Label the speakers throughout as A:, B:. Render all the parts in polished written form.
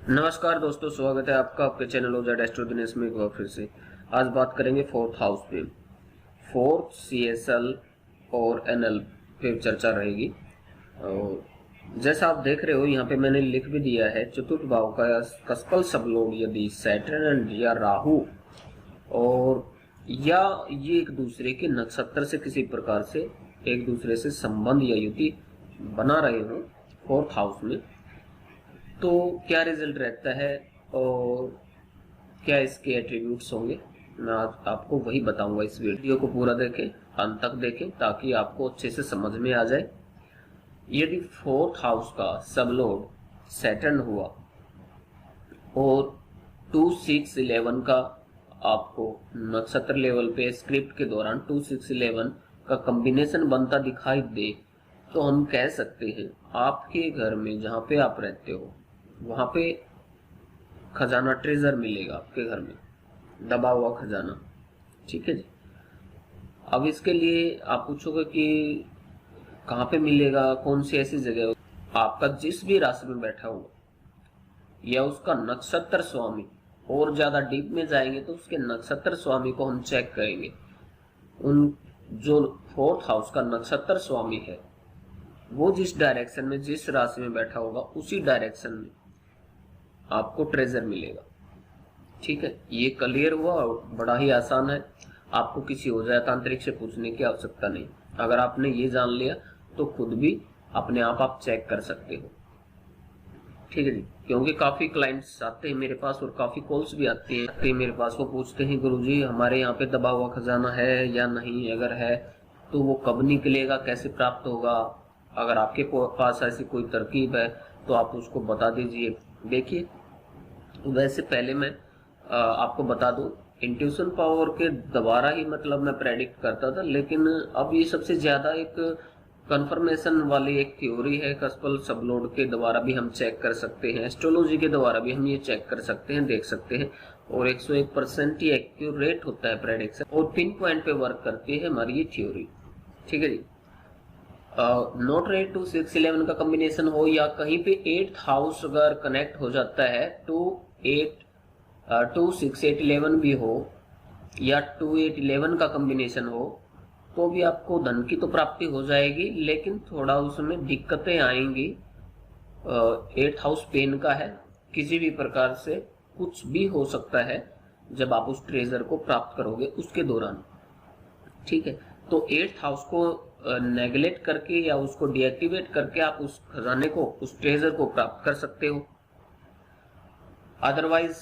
A: नमस्कार दोस्तों, स्वागत है आपका आपके चैनल ओजेड एस्ट्रो दिनेश में एक बार फिर से। आज बात करेंगे फोर्थ हाउस पे। फोर्थ सीएसएल और एनएल पे चर्चा रहेगी। और जैसा आप देख रहे हो यहाँ पे मैंने लिख भी दिया है, चतुर्थ भाव का कस्पल सबलोड यदि सैटर्न या राहु और या ये एक दूसरे के नक्षत्र से किसी प्रकार से एक दूसरे से संबंध या युति बना रहे हो फोर्थ हाउस में, तो क्या रिजल्ट रहता है और क्या इसके एट्रीब्यूट्स होंगे, मैं आज आपको वही बताऊंगा। इस वीडियो को पूरा देखें, अंत तक देखें ताकि आपको अच्छे से समझ में आ जाए। यदि फोर्थ हाउस का सबलोड सैटर्न हुआ और 2, 6, 11 का आपको नक्षत्र लेवल पे स्क्रिप्ट के दौरान 2, 6, 11 का कॉम्बिनेशन बनता दिखाई दे, तो हम कह सकते हैं आपके घर में जहां पे आप रहते हो वहां पे खजाना, ट्रेजर मिलेगा आपके घर में, दबा हुआ खजाना। ठीक है जी। अब इसके लिए आप पूछोगे कि कहाँ पे मिलेगा, कौन सी ऐसी जगह हो। आपका जिस भी राशि में बैठा हुआ या उसका नक्षत्र स्वामी, और ज्यादा डीप में जाएंगे तो उसके नक्षत्र स्वामी को हम चेक करेंगे। उन जो फोर्थ हाउस का नक्षत्र स्वामी है वो जिस डायरेक्शन में, जिस राशि में बैठा होगा उसी डायरेक्शन में आपको ट्रेजर मिलेगा। ठीक है, ये क्लियर हुआ और बड़ा ही आसान है। आपको किसी ओझा तांत्रिक से पूछने की आवश्यकता नहीं। अगर आपने ये जान लिया तो खुद भी अपने आप चेक कर सकते हो। ठीक है जी, क्योंकि काफी क्लाइंट्स आते हैं मेरे पास और काफी कॉल्स भी आती है मेरे पास। वो पूछते हैं गुरुजी हमारे यहाँ पे दबा हुआ खजाना है या नहीं, अगर है तो वो कब निकलेगा, कैसे प्राप्त होगा। अगर आपके पास ऐसी कोई तरकीब है तो आप उसको बता दीजिए। देखिए, वैसे पहले मैं आपको बता दूं, इंट्यूशन पावर के द्वारा ही मतलब मैं प्रेडिक्ट करता था, लेकिन अब ये सबसे ज्यादा एक कंफर्मेशन वाली एक थ्योरी है। कस्पल सबलोड के द्वारा भी हम चेक कर सकते हैं, एस्ट्रोलॉजी के द्वारा भी हम ये चेक कर सकते हैं, देख सकते हैं, और 101% ही एक्यूरेट होता है प्रेडिक्शन और पिन पॉइंट पे वर्क करती है हमारी ये थ्योरी। ठीक है जी। नोट रेट 2, 6, 11 का कॉम्बिनेशन हो या कहीं पे 8th हाउस अगर कनेक्ट हो जाता है, 2, 6, 8, 11 भी हो या 2, 8, 11 का कॉम्बिनेशन हो तो भी आपको धन की तो प्राप्ति हो जाएगी, लेकिन थोड़ा उसमें दिक्कतें आएंगी। 8th हाउस पेन का है, किसी भी प्रकार से कुछ भी हो सकता है जब आप उस ट्रेजर को प्राप्त करोगे उसके दौरान। ठीक है, तो 8th हाउस को नेगलेक्ट करके या उसको डीएक्टिवेट करके आप उस खजाने को, उस ट्रेजर को प्राप्त कर सकते हो। अदरवाइज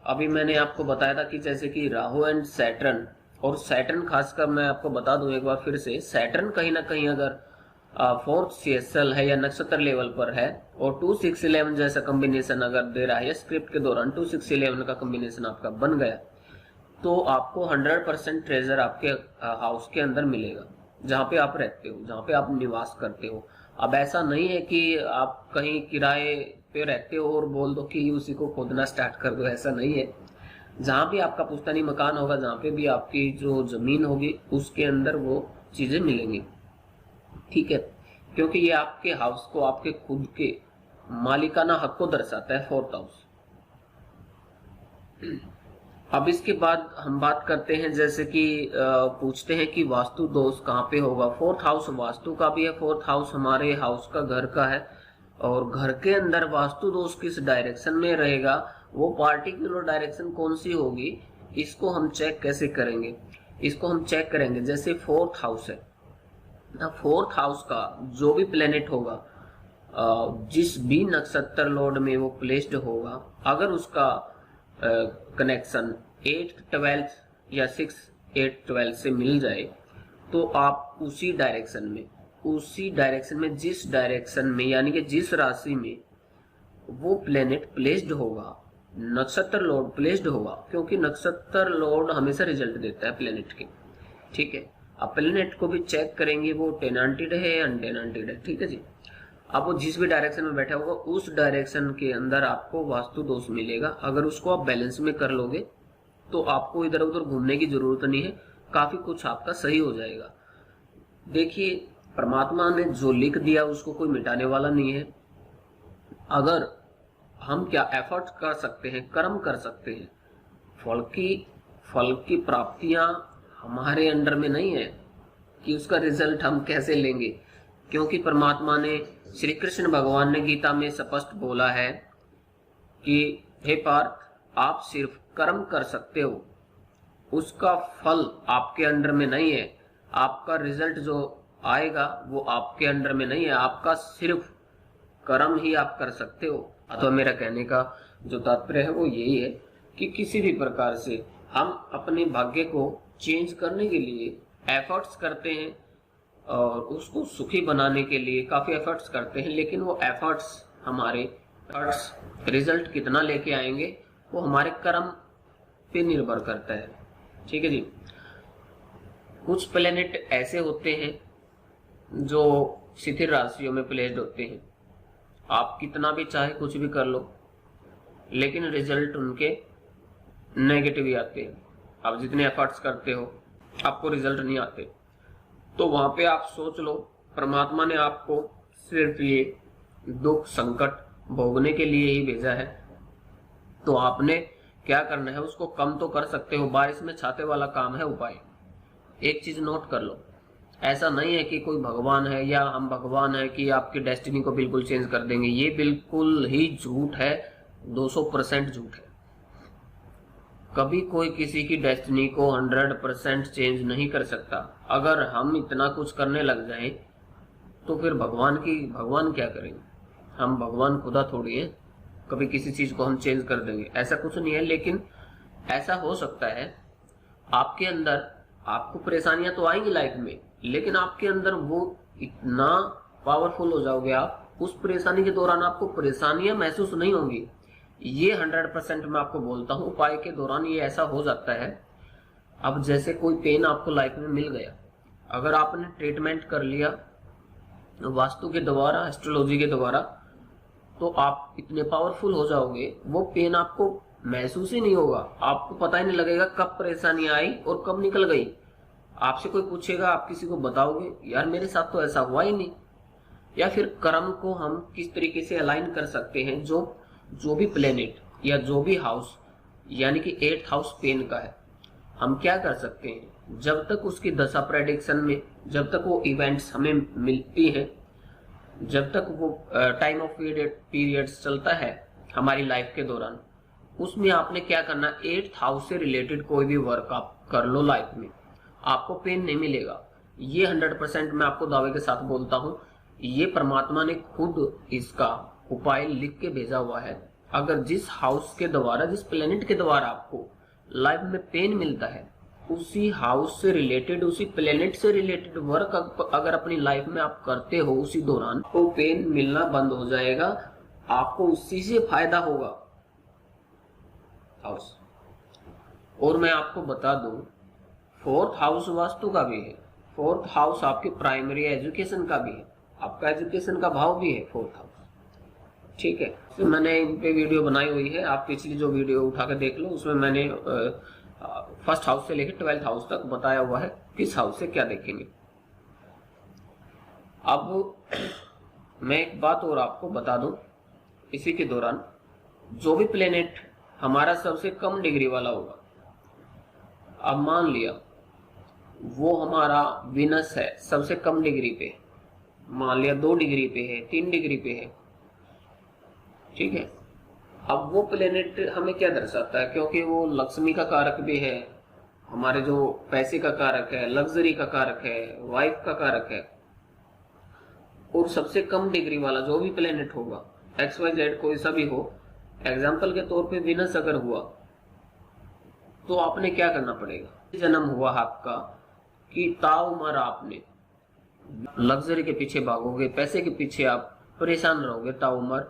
A: अभी मैंने आपको बताया था कि जैसे कि राहु एंड सैटर्न, और सैटर्न खासकर मैं आपको बता दूं एक बार फिर से, सैटर्न कहीं ना कहीं अगर फोर्थ सीएसएल है या नक्षत्र लेवल पर है और 2, 6, 11 जैसा कॉम्बिनेशन अगर दे रहा है या स्क्रिप्ट के दौरान 2, 6, 11 का कॉम्बिनेशन आपका बन गया, तो आपको 100% ट्रेजर आपके हाउस के अंदर मिलेगा जहां पे आप रहते हो, जहां पे आप निवास करते हो। अब ऐसा नहीं है कि आप कहीं किराए पे रहते हो और बोल दो कि उसी को खोदना स्टार्ट कर दो, ऐसा नहीं है। जहां भी आपका पुश्तैनी मकान होगा, जहां पे भी आपकी जो जमीन होगी उसके अंदर वो चीजें मिलेंगी। ठीक है, क्योंकि ये आपके हाउस को, आपके खुद के मालिकाना हक को दर्शाता है फोर्थ हाउस। अब इसके बाद हम बात करते हैं, जैसे कि पूछते हैं कि वास्तु दोष कहाँ पे होगा। फोर्थ हाउस वास्तु का भी है, फोर्थ हाउस हमारे हाउस का, घर का है, और घर के अंदर वास्तु दोष किस डायरेक्शन में रहेगा, वो पार्टिकुलर डायरेक्शन कौन सी होगी, इसको हम चेक कैसे करेंगे। इसको हम चेक करेंगे, जैसे फोर्थ हाउस है, फोर्थ हाउस का जो भी प्लेनेट होगा, जिस भी नक्षत्र लॉर्ड में वो प्लेस्ड होगा, अगर उसका कनेक्शन 8th, 12th या 6, 8, 12 से मिल जाए, तो आप उसी डायरेक्शन में जिस डायरेक्शन में यानी कि जिस राशि में वो प्लेनेट प्लेस्ड होगा, नक्षत्र लॉर्ड प्लेस्ड होगा, क्योंकि नक्षत्र लॉर्ड हमेशा रिजल्ट देता है प्लेनेट के। ठीक है, अब प्लेनेट को भी चेक करेंगे वो टेनांटेड है या अनटेनांटेड है। ठीक है जी। अब वो जिस भी डायरेक्शन में बैठा होगा उस डायरेक्शन के अंदर आपको वास्तु दोष मिलेगा। अगर उसको आप बैलेंस में कर लोगे तो आपको इधर उधर घूमने की जरूरत नहीं है, काफी कुछ आपका सही हो जाएगा। देखिए, परमात्मा ने जो लिख दिया उसको कोई मिटाने वाला नहीं है। अगर हम क्या एफर्ट कर सकते हैं, कर्म कर सकते हैं। फल की प्राप्तियां हमारे अंडर में नहीं है कि उसका रिजल्ट हम कैसे लेंगे, क्योंकि परमात्मा ने, श्री कृष्ण भगवान ने गीता में स्पष्ट बोला है कि हे पार्थ, आप सिर्फ कर्म कर सकते हो, उसका फल आपके अंडर में नहीं है। आपका रिजल्ट जो आएगा वो आपके अंडर में नहीं है, आपका सिर्फ कर्म ही आप कर सकते हो। तो मेरा कहने का जो तात्पर्य है वो यही है कि किसी भी प्रकार से हम अपने भाग्य को चेंज करने के लिए एफर्ट्स करते हैं और उसको सुखी बनाने के लिए काफी एफर्ट्स करते हैं, लेकिन वो एफर्ट्स हमारे रिजल्ट कितना लेके आएंगे वो हमारे कर्म पे निर्भर करता है। ठीक है जी। कुछ प्लेनेट ऐसे होते हैं जो स्थिर राशियों में प्लेस्ड होते हैं, आप कितना भी चाहे कुछ भी कर लो लेकिन रिजल्ट उनके नेगेटिव ही आते हैं। आप जितने एफर्ट्स करते हो आपको रिजल्ट नहीं आते, तो वहां पे आप सोच लो परमात्मा ने आपको सिर्फ ये दुख संकट भोगने के लिए ही भेजा है, तो आपने क्या करना है, उसको कम तो कर सकते हो। बारिश में छाते वाला काम है उपाय। एक चीज नोट कर लो, ऐसा नहीं है कि कोई भगवान है या हम भगवान है कि आपकी डेस्टिनी को बिल्कुल चेंज कर देंगे। ये बिल्कुल ही झूठ है, 200% झूठ है। कभी कोई किसी की डेस्टिनी को 100% चेंज नहीं कर सकता। अगर हम इतना कुछ करने लग जाएं तो फिर भगवान क्या करेंगे? हम भगवान खुदा थोड़ी है, कभी किसी चीज को हम चेंज कर देंगे, ऐसा कुछ नहीं है। लेकिन ऐसा हो सकता है आपके अंदर, आपको परेशानियां तो आएंगी लाइफ में, लेकिन आपके अंदर वो इतना पावरफुल हो जाओगे आप, उस परेशानी के दौरान आपको परेशानियां महसूस नहीं होंगी। ये 100% मैं आपको बोलता हूँ, उपाय के दौरान ये ऐसा हो जाता है। अब जैसे कोई पेन आपको लाइफ में मिल गया, अगर आपने ट्रीटमेंट कर लिया वास्तु के द्वारा, एस्ट्रोलॉजी के द्वारा, तो आप इतने पावरफुल हो जाओगे, वो पेन आपको महसूस ही नहीं होगा। आपको पता ही नहीं लगेगा कब परेशानी आई और कब निकल गई। आपसे कोई पूछेगा, आप किसी को बताओगे यार मेरे साथ तो ऐसा हुआ ही नहीं। या फिर कर्म को हम किस तरीके से अलाइन कर सकते हैं, जो भी प्लेनेट या जो भी हाउस, यानी कि 8th हाउस पेन का है, हम क्या कर सकते हैं, जब तक उसकी दशा प्रेडिक्शन में, जब तक वो इवेंट्स हमें मिलती है, जब तक वो टाइम ऑफ पीरियड्स चलता है हमारी लाइफ के दौरान, उसमें आपने क्या करना, 8th हाउस से रिलेटेड कोई भी वर्क आप कर लो लाइफ में, आपको पेन नहीं मिलेगा। ये 100% मैं आपको दावे के साथ बोलता हूं। ये परमात्मा ने खुद इसका उपाय लिख के भेजा हुआ है। अगर जिस हाउस के द्वारा, जिस प्लेनेट के द्वारा आपको लाइफ में पेन मिलता है, उसी हाउस से रिलेटेड, उसी प्लेनेट से रिलेटेड वर्क अगर अपनी लाइफ में आप करते हो, उसी दौरान वो पेन मिलना बंद हो जाएगा, आपको उसी से फायदा होगा। हाउस, और मैं आपको बता दूं, 4th हाउस वास्तु का भी है, 4th हाउस आपके प्राइमरी एजुकेशन का भी है, आपका एजुकेशन का भाव भी है 4th हाउस। ठीक है, तो मैंने इन पे वीडियो बनाई हुई है, आप पिछली जो वीडियो उठा के देख लो, उसमें मैंने 1st हाउस से लेकर 12th हाउस तक बताया हुआ है किस हाउस से क्या देखेंगे। अब मैं एक बात और आपको बता दूं, इसी के दौरान जो भी प्लेनेट हमारा सबसे कम डिग्री वाला होगा, अब मान लिया वो हमारा विनस है, सबसे कम डिग्री पे, मान लिया 2 डिग्री पे है, 3 डिग्री पे है, ठीक है। अब वो प्लेनेट हमें क्या दर्शाता है, क्योंकि वो लक्ष्मी का कारक भी है, हमारे जो पैसे का कारक है, लग्जरी का कारक है, वाइफ का कारक है, और सबसे कम डिग्री वाला जो भी प्लेनेट होगा, XYZ कोई सा भी हो, एग्जाम्पल के तौर पे विनस अगर हुआ, तो आपने क्या करना पड़ेगा, जन्म हुआ आपका कि ताउम्र आपने लग्जरी के पीछे भागोगे, पैसे के पीछे आप परेशान रहोगे ताउम्र,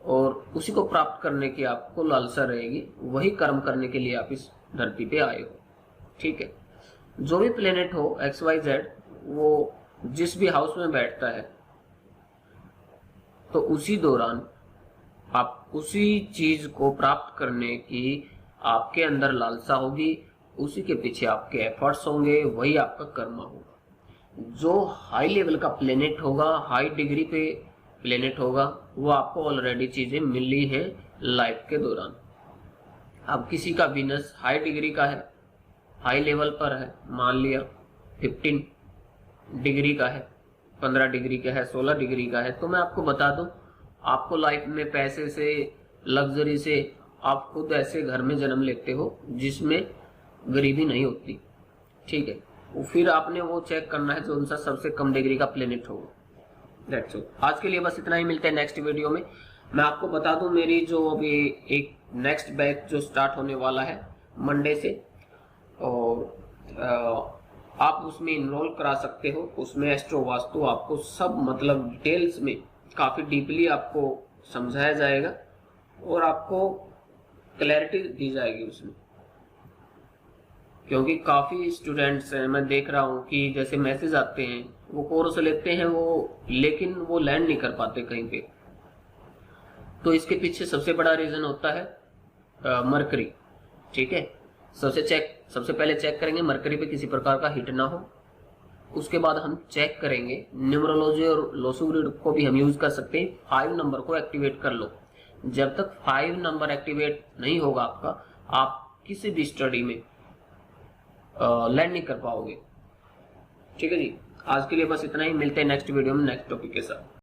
A: और उसी को प्राप्त करने की आपको लालसा रहेगी, वही कर्म करने के लिए आप इस धरती पे आए हो। ठीक है, जो भी प्लेनेट हो XYZ, वो जिस भी हाउस में बैठता है, तो उसी दौरान आप उसी चीज को प्राप्त करने की आपके अंदर लालसा होगी, उसी के पीछे आपके एफर्ट्स होंगे, वही आपका कर्म होगा। जो हाई लेवल का प्लेनेट होगा, हाई डिग्री पे प्लेनेट होगा वो आपको ऑलरेडी चीजें मिली हैं लाइफ के दौरान। अब किसी का वीनस हाई डिग्री का है, हाई लेवल पर है, मान लिया 15 डिग्री का है, 15 डिग्री का है, 16 डिग्री का है, तो मैं आपको बता दूं, आपको लाइफ में पैसे से, लग्जरी से, आप खुद ऐसे घर में जन्म लेते हो जिसमें गरीबी नहीं होती, ठीक है। वो फिर आपने वो चेक करना है जो उनका सबसे कम डिग्री का प्लेनेट होगा। That's all. आज के लिए बस इतना ही, मिलते हैं नेक्स्ट वीडियो में। मैं आपको बता दूं, मेरी जो अभी एक नेक्स्ट बैच जो स्टार्ट होने वाला है मंडे से, और आप उसमें इनरोल करा सकते हो। उसमें एस्ट्रो वास्तु आपको सब मतलब डिटेल्स में काफी डीपली आपको समझाया जाएगा और आपको क्लैरिटी दी जाएगी उसमें, क्योंकि काफी स्टूडेंट्स हैं, मैं देख रहा हूँ कि जैसे मैसेज आते हैं, वो कोर्स लेते हैं वो, लेकिन वो लैंड नहीं कर पाते कहीं पे। तो इसके पीछे सबसे बड़ा रीजन होता है मरकरी, ठीक है। सबसे पहले चेक करेंगे मरकरी पे किसी प्रकार का हिट ना हो। उसके बाद हम चेक करेंगे न्यूमरोलॉजी और लोसो ग्रिड को भी हम यूज कर सकते हैं। 5 नंबर को एक्टिवेट कर लो। जब तक 5 नंबर एक्टिवेट नहीं होगा आपका, आप किसी भी स्टडी में लैंड नहीं कर पाओगे, ठीक है जी। आज के लिए बस इतना ही, मिलते हैं नेक्स्ट वीडियो में नेक्स्ट टॉपिक के साथ।